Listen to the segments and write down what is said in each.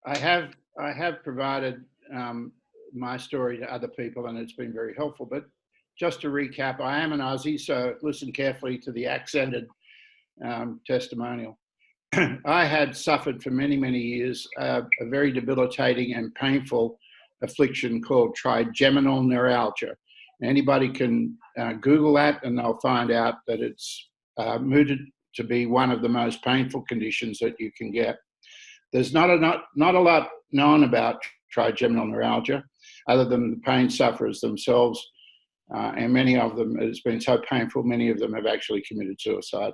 I have provided my story to other people, and it's been very helpful. But just to recap, I am an Aussie, so listen carefully to the accented testimonial. I had suffered for many, many years a very debilitating and painful affliction called trigeminal neuralgia. Anybody can Google that, and they'll find out that it's mooted to be one of the most painful conditions that you can get. There's not a lot known about trigeminal neuralgia, other than the pain sufferers themselves, and many of them, it's been so painful, many of them have actually committed suicide.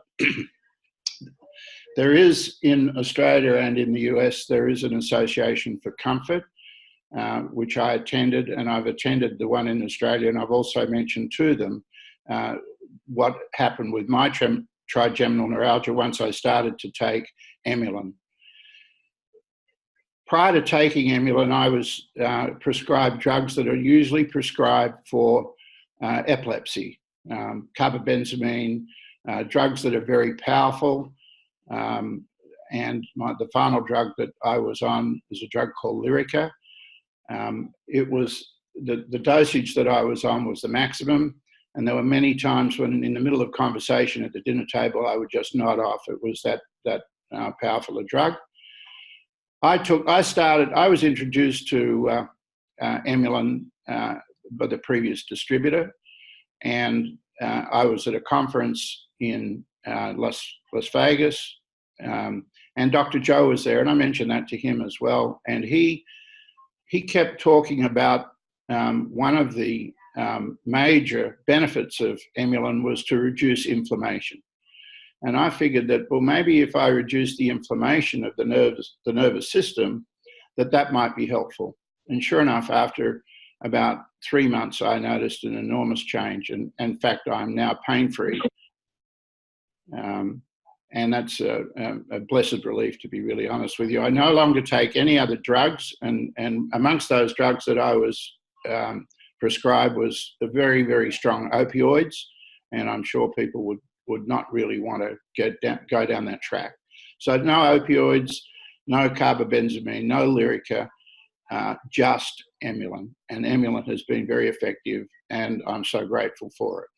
There is, in Australia and in the US, there is an association for comfort, which I attended, and I've attended the one in Australia, and I've also mentioned to them what happened with my trigeminal neuralgia once I started to take Emulin. Prior to taking Emulin, I was prescribed drugs that are usually prescribed for epilepsy, carbamazepine, drugs that are very powerful. And the final drug that I was on is a drug called Lyrica. It was the dosage that I was on was the maximum, and there were many times when, in the middle of conversation at the dinner table, I would just nod off. It was that powerful a drug. I was introduced to Emulin by the previous distributor, and I was at a conference in Las Vegas, and Dr. Joe was there, and I mentioned that to him as well. And he kept talking about one of the major benefits of Emulin was to reduce inflammation. And I figured that, well, maybe if I reduce the inflammation of the nervous system, that might be helpful. And sure enough, after about 3 months, I noticed an enormous change. And in fact, I'm now pain-free. And that's a blessed relief, to be really honest with you. I no longer take any other drugs, and amongst those drugs that I was prescribed was a very, very strong opioids, and I'm sure people would not really want to go down that track. So no opioids, no carbamazepine, no Lyrica, just Emulin. And Emulin has been very effective, and I'm so grateful for it.